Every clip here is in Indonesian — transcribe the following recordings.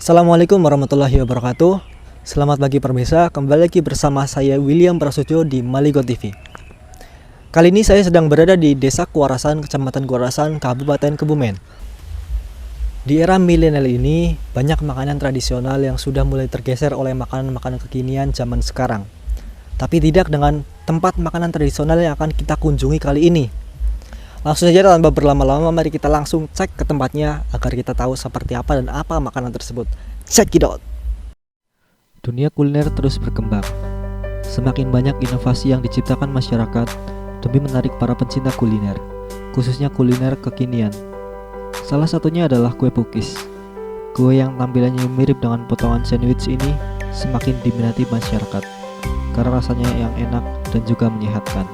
Assalamualaikum warahmatullahi wabarakatuh. Selamat pagi pemirsa, kembali lagi bersama saya William Prasetyo di Maligo TV. Kali ini saya sedang berada di Desa Kuarasan, Kecamatan Kuarasan, Kabupaten Kebumen. Di era milenial ini, banyak makanan tradisional yang sudah mulai tergeser oleh makanan-makanan kekinian zaman sekarang. Tapi tidak dengan tempat makanan tradisional yang akan kita kunjungi kali ini. Langsung saja tanpa berlama-lama, mari kita langsung cek ke tempatnya agar kita tahu seperti apa dan apa makanan tersebut. Check it out! Dunia kuliner terus berkembang. Semakin banyak inovasi yang diciptakan masyarakat demi menarik para pencinta kuliner, khususnya kuliner kekinian. Salah satunya adalah kue pukis. Kue yang tampilannya mirip dengan potongan sandwich ini semakin diminati masyarakat karena rasanya yang enak dan juga menyehatkan.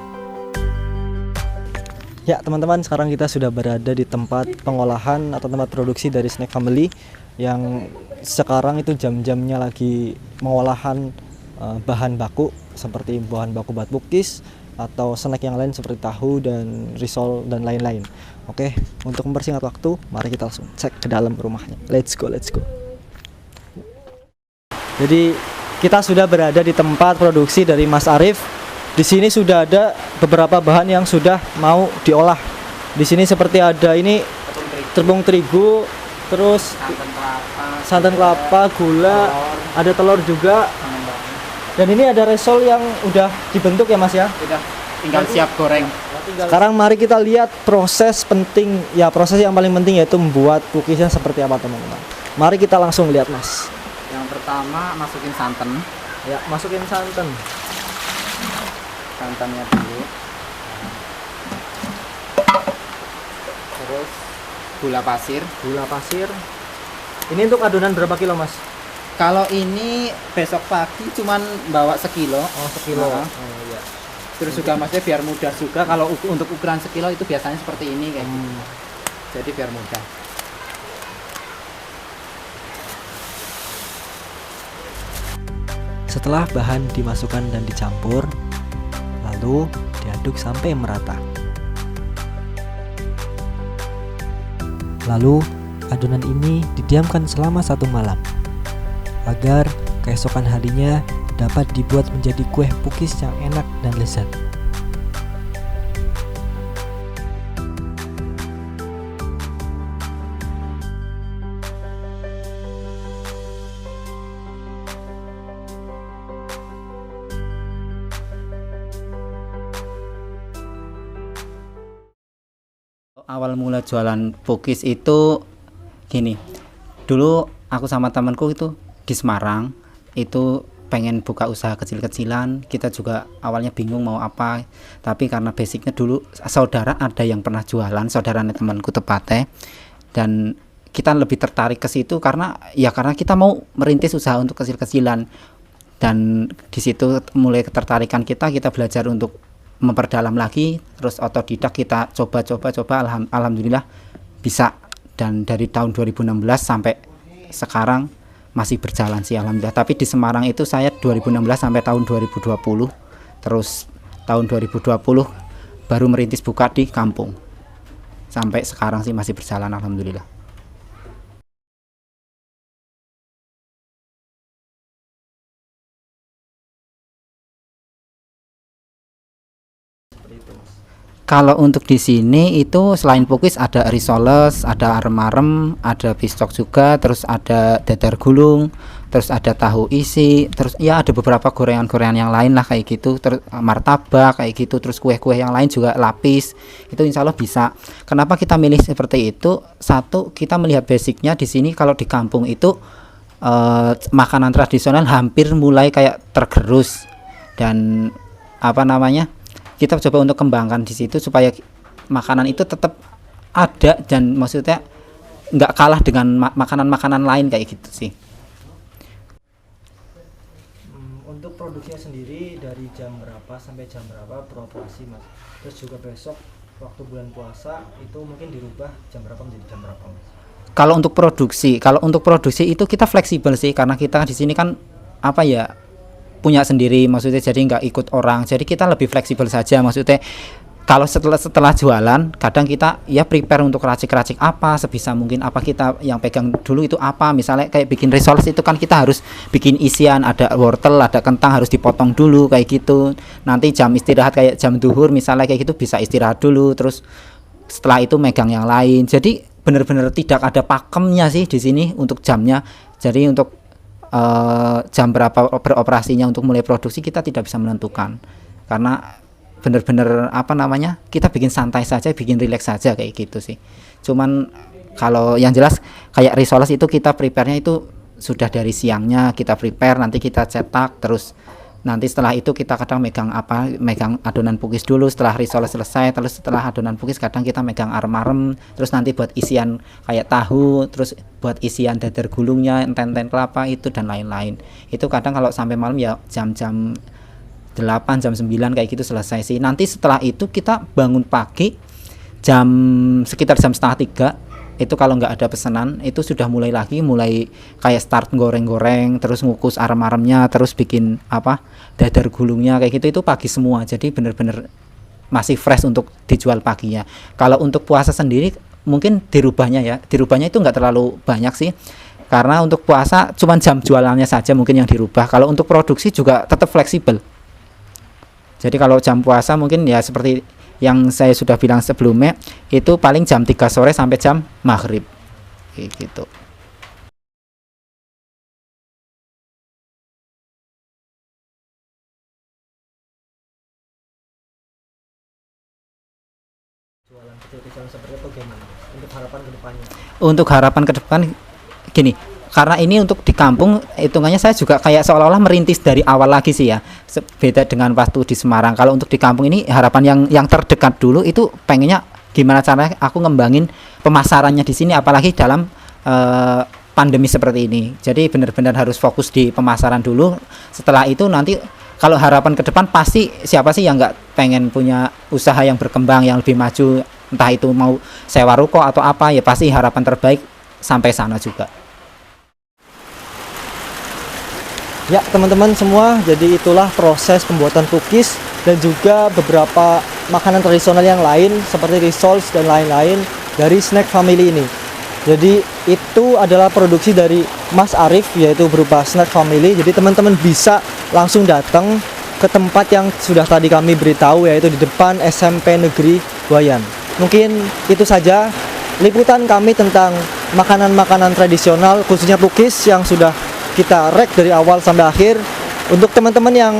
Ya teman-teman, sekarang kita sudah berada di tempat pengolahan atau tempat produksi dari Snack Family yang sekarang itu jam-jamnya lagi pengolahan bahan baku seperti bahan baku buat cookies atau snack yang lain seperti tahu dan risol dan lain-lain. Oke, untuk mempersingkat waktu, mari kita langsung cek ke dalam rumahnya. Let's go. Jadi kita sudah berada di tempat produksi dari Mas Arif. Di sini sudah ada beberapa bahan yang sudah mau diolah. Di sini seperti ada ini tepung terigu, terus santan kelapa, gula, ada telur juga. Dan ini ada risol yang udah dibentuk ya Mas ya? Udah, tinggal siap goreng. Sekarang mari kita lihat proses yang paling penting yaitu membuat cookiesnya seperti apa teman-teman. Mari kita langsung lihat Mas. Yang pertama masukin santan. Ya, masukin santan. Santannya dulu. Terus gula pasir. Ini untuk adonan berapa kilo Mas? Kalau ini besok pagi cuman bawa sekilo. Oh, sekilo. Nah. Oh iya. Terus juga maksudnya biar mudah juga kalau untuk ukuran sekilo itu biasanya seperti ini kayak gitu. Jadi biar mudah. Setelah bahan dimasukkan dan dicampur, lalu diaduk sampai merata. Lalu adonan ini didiamkan selama 1 malam agar keesokan harinya dapat dibuat menjadi kue pukis yang enak dan lezat. Awal mula jualan pukis itu gini. Dulu aku sama temanku itu di Semarang itu pengen buka usaha kecil-kecilan. Kita juga awalnya bingung mau apa, tapi karena basicnya dulu saudara ada yang pernah jualan, saudaranya temanku tepatnya, dan kita lebih tertarik ke situ karena kita mau merintis usaha untuk kecil-kecilan. Dan di situ mulai ketertarikan kita belajar untuk memperdalam lagi, terus otodidak kita coba alhamdulillah bisa. Dan dari tahun 2016 sampai sekarang masih berjalan sih alhamdulillah. Tapi di Semarang itu saya 2016 sampai tahun 2020, terus tahun 2020 baru merintis buka di kampung. Sampai sekarang sih masih berjalan alhamdulillah. Kalau untuk di sini itu selain pukis ada risoles, ada arem-arem, ada pistok juga, terus ada dadar gulung, terus ada tahu isi, terus ya ada beberapa gorengan-gorengan yang lain lah kayak gitu, terus martabak kayak gitu, terus kue-kue yang lain juga lapis. Itu insya Allah bisa. Kenapa kita milih seperti itu? Satu, kita melihat basicnya di sini kalau di kampung itu makanan tradisional hampir mulai kayak tergerus, dan kita coba untuk kembangkan di situ supaya makanan itu tetap ada dan maksudnya nggak kalah dengan makanan-makanan lain kayak gitu sih. Untuk produksinya sendiri dari jam berapa sampai jam berapa beroperasi Mas? Terus juga besok waktu bulan puasa itu mungkin dirubah jam berapa menjadi jam berapa Mas? Kalau untuk produksi itu kita fleksibel sih, karena kita di sini kan punya sendiri, maksudnya jadi nggak ikut orang, jadi kita lebih fleksibel saja. Maksudnya kalau setelah jualan kadang kita ya prepare untuk racik-racik apa sebisa mungkin, apa kita yang pegang dulu itu apa, misalnya kayak bikin risoles itu kan kita harus bikin isian, ada wortel, ada kentang harus dipotong dulu kayak gitu, nanti jam istirahat kayak jam duhur misalnya kayak gitu bisa istirahat dulu, terus setelah itu megang yang lain. Jadi benar-benar tidak ada pakemnya sih di sini untuk jamnya. Jadi untuk jam berapa beroperasinya untuk mulai produksi kita tidak bisa menentukan, karena bener-bener apa namanya, kita bikin santai saja, bikin relax saja kayak gitu sih. Cuman kalau yang jelas kayak risoles itu kita prepare-nya itu sudah dari siangnya kita prepare, nanti kita cetak, terus nanti setelah itu kita kadang megang adonan pukis dulu setelah risoles selesai, terus setelah adonan pukis kadang kita megang arem-arem, terus nanti buat isian kayak tahu, terus buat isian dadar gulungnya, enten-enten kelapa itu dan lain-lain. Itu kadang kalau sampai malam ya jam-jam 8 jam 9 kayak gitu selesai sih. Nanti setelah itu kita bangun pagi sekitar jam setengah 3 itu kalau nggak ada pesanan itu sudah mulai kayak start goreng-goreng, terus ngukus arem-aremnya, terus bikin dadar gulungnya kayak gitu, itu pagi semua. Jadi bener-bener masih fresh untuk dijual paginya. Kalau untuk puasa sendiri mungkin dirubahnya itu nggak terlalu banyak sih, karena untuk puasa cuman jam jualannya saja mungkin yang dirubah. Kalau untuk produksi juga tetap fleksibel. Jadi kalau jam puasa mungkin ya seperti yang saya sudah bilang sebelumnya, itu paling jam 3 sore sampai jam maghrib kayak gitu. Jualan kecil-kecilan seperti itu gimana untuk harapan ke depannya? Untuk harapan ke depan gini, karena ini untuk di kampung hitungannya saya juga kayak seolah-olah merintis dari awal lagi sih ya, beda dengan waktu di Semarang. Kalau untuk di kampung ini harapan yang terdekat dulu itu pengennya gimana caranya aku ngembangin pemasarannya di sini, apalagi dalam pandemi seperti ini. Jadi benar-benar harus fokus di pemasaran dulu. Setelah itu nanti kalau harapan ke depan pasti siapa sih yang nggak pengen punya usaha yang berkembang, yang lebih maju, entah itu mau sewa ruko atau apa, ya pasti harapan terbaik sampai sana juga. Ya teman-teman semua, jadi itulah proses pembuatan cookies dan juga beberapa makanan tradisional yang lain seperti risoles dan lain-lain dari Snack Family ini. Jadi itu adalah produksi dari Mas Arif, yaitu berupa Snack Family. Jadi teman-teman bisa langsung datang ke tempat yang sudah tadi kami beritahu, yaitu di depan SMP Negeri Buayan. Mungkin itu saja liputan kami tentang makanan-makanan tradisional khususnya cookies yang sudah kita rek dari awal sampai akhir. Untuk teman-teman yang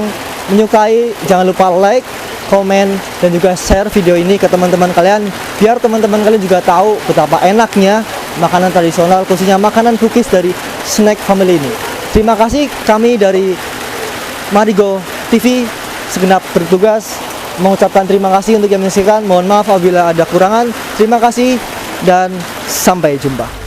menyukai, jangan lupa like, komen, dan juga share video ini ke teman-teman kalian, biar teman-teman kalian juga tahu betapa enaknya makanan tradisional khususnya makanan cookies dari Snack Family ini. Terima kasih, kami dari Marigo TV segenap bertugas mengucapkan terima kasih untuk yang menyaksikan. Mohon maaf apabila ada kurangan. Terima kasih dan sampai jumpa.